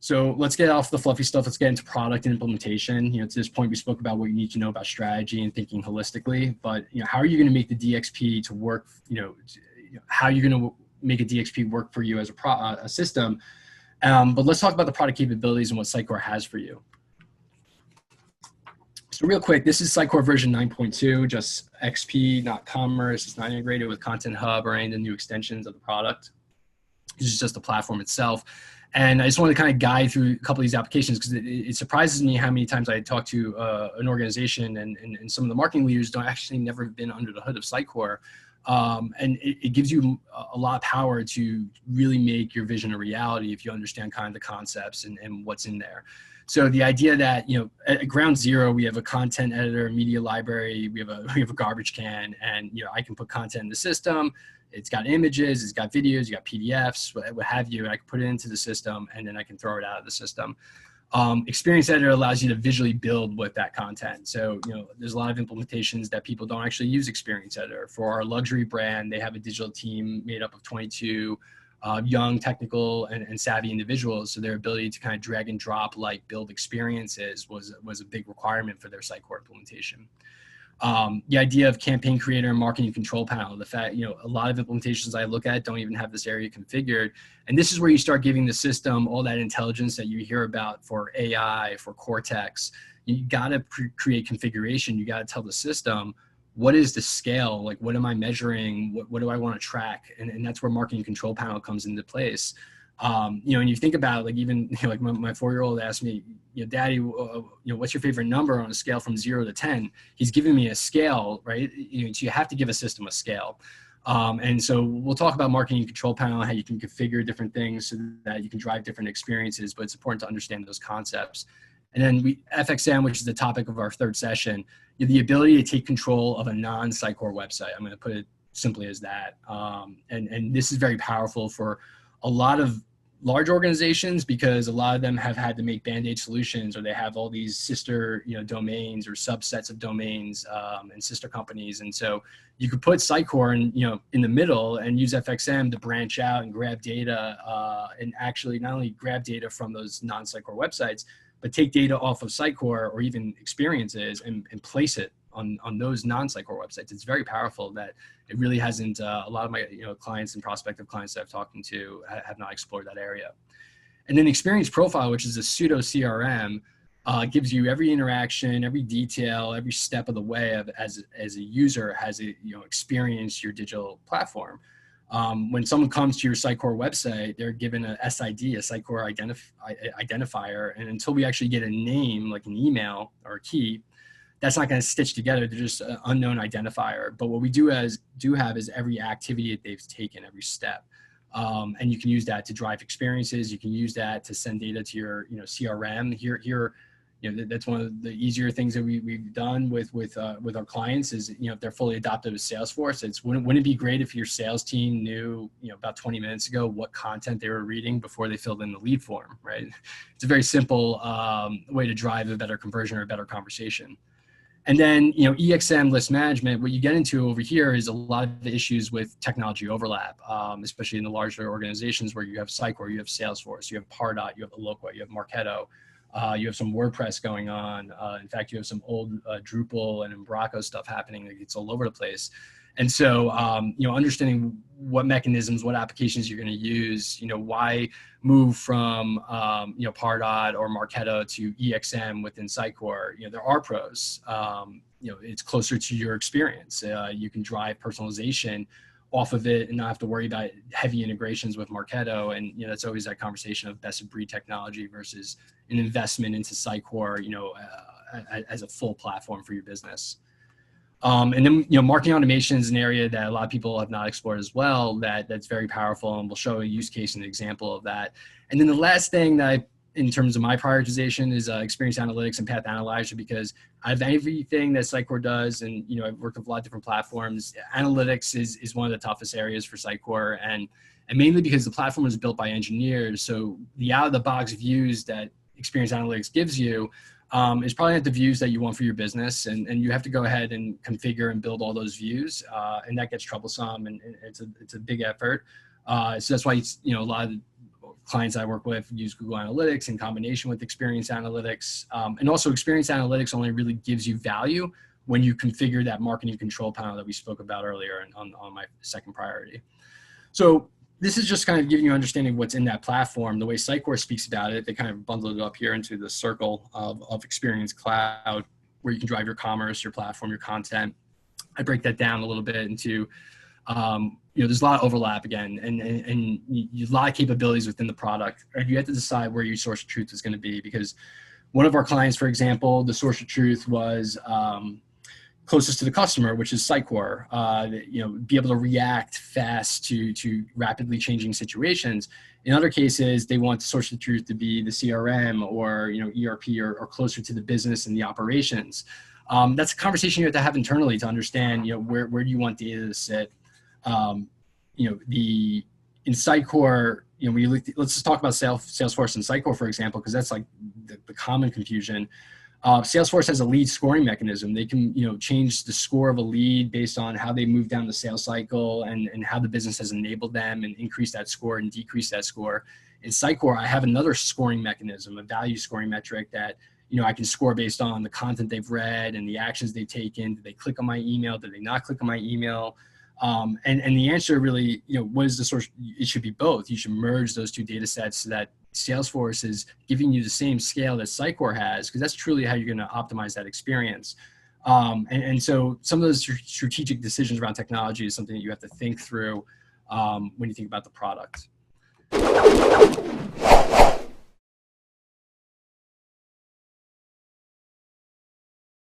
So let's get off the fluffy stuff. Let's get into product and implementation. To this point, we spoke about what you need to know about strategy and thinking holistically, but how are you going to make the DXP to work, how are you going to make a DXP work for you as a system? But let's talk about the product capabilities and what Sitecore has for you. So real quick, this is Sitecore version 9.2, just XP, not commerce. It's not integrated with Content Hub or any of the new extensions of the product. This is just the platform itself. And I just want to kind of guide through a couple of these applications because it surprises me how many times I talk to an organization and some of the marketing leaders don't actually never been under the hood of Sitecore. And it gives you a lot of power to really make your vision a reality if you understand kind of the concepts and what's in there. So the idea that, at ground zero, we have a content editor, media library, we have a garbage can, and, I can put content in the system. It's got images, it's got videos, you got PDFs, what have you, and I can put it into the system and then I can throw it out of the system. Experience Editor allows you to visually build with that content. So, there's a lot of implementations that people don't actually use Experience Editor. For our luxury brand, they have a digital team made up of 22 young, technical, and savvy individuals. So their ability to kind of drag and drop, like build experiences was a big requirement for their Sitecore implementation. The idea of campaign creator and marketing control panel, the fact, a lot of implementations I look at don't even have this area configured. And this is where you start giving the system all that intelligence that you hear about for AI, for Cortex. You got to create configuration. You got to tell the system, what is the scale? Like, what am I measuring? What do I want to track? And that's where marketing control panel comes into place. And you think about, like, even like my 4-year-old asked me, Daddy, what's your favorite number on a scale from 0 to 10? He's giving me a scale, right? So you have to give a system a scale. And so we'll talk about marketing control panel, how you can configure different things so that you can drive different experiences, but it's important to understand those concepts. And then FXM, which is the topic of our third session, the ability to take control of a non-Sitecore website. I'm going to put it simply as that. And this is very powerful for a lot of large organizations because a lot of them have had to make Band-Aid solutions, or they have all these sister domains or subsets of domains and sister companies. And so you could put Sitecore in the middle and use FXM to branch out and grab data and actually not only grab data from those non-Sitecore websites, but take data off of Sitecore or even experiences and place it on those non-Sitecore websites. It's very powerful that it really hasn't, a lot of my clients and prospective clients that I've talked to have not explored that area. And then Experience Profile, which is a pseudo CRM, gives you every interaction, every detail, every step of the way as a user has experienced your digital platform. When someone comes to your Sitecore website, they're given a SID, a Sitecore identifier, and until we actually get a name, like an email or a key, that's not going to stitch together. They're just an unknown identifier. But what we do have is every activity that they've taken, every step. And you can use that to drive experiences. You can use that to send data to your CRM. Here, that's one of the easier things that we've done with our clients is, if they're fully adopted with Salesforce, wouldn't it be great if your sales team knew, about 20 minutes ago what content they were reading before they filled in the lead form, right? It's a very simple way to drive a better conversion or a better conversation. And then, EXM list management, what you get into over here is a lot of the issues with technology overlap, especially in the larger organizations where you have Sitecore, you have Salesforce, you have Pardot, you have Eloqua, you have Marketo, you have some WordPress going on. In fact, you have some old Drupal and Embraco stuff happening. It's all over the place. And so, understanding what mechanisms, what applications you're going to use, why move from, Pardot or Marketo to EXM within Sitecore, there are pros. It's closer to your experience. You can drive personalization off of it and not have to worry about heavy integrations with Marketo. And, that's always that conversation of best of breed technology versus an investment into Sitecore, as a full platform for your business. And then, marketing automation is an area that a lot of people have not explored as well, that's very powerful, and we'll show a use case and an example of that. And then the last thing that in terms of my prioritization is experience analytics and path analyzer, because out of everything that Sitecore does, and, I've worked with a lot of different platforms, analytics is one of the toughest areas for Sitecore, and mainly because the platform was built by engineers. So the out of the box views that experience analytics gives you is probably not the views that you want for your business, and you have to go ahead and configure and build all those views, and that gets troublesome, and it's a big effort. So that's why a lot of clients I work with use Google Analytics in combination with Experience Analytics. And also Experience Analytics only really gives you value when you configure that marketing control panel that we spoke about earlier on my second priority. So this is just kind of giving you an understanding of what's in that platform. The way Sitecore speaks about it, they kind of bundle it up here into the circle of Experience Cloud, where you can drive your commerce, your platform, your content. I break that down a little bit into, there's a lot of overlap again, and a lot of capabilities within the product. And you have to decide where your source of truth is going to be, because one of our clients, for example, the source of truth was closest to the customer, which is Sitecore. Be able to react fast to rapidly changing situations. In other cases, they want the source of truth to be the CRM or ERP or closer to the business and the operations. That's a conversation you have to have internally to understand, where do you want data to sit. In Sitecore, let's just talk about Salesforce and Sitecore, for example, because that's like the common confusion. Salesforce has a lead scoring mechanism. They can, change the score of a lead based on how they move down the sales cycle and how the business has enabled them, and increase that score and decrease that score. In Sitecore, I have another scoring mechanism, a value scoring metric that, I can score based on the content they've read and the actions they've taken. Did they click on my email? Did they not click on my email? And the answer really, what is the source? It should be both. You should merge those two data sets so that Salesforce is giving you the same scale that Sitecore has, because that's truly how you're going to optimize that experience. And so some of those strategic decisions around technology is something that you have to think through when you think about the product.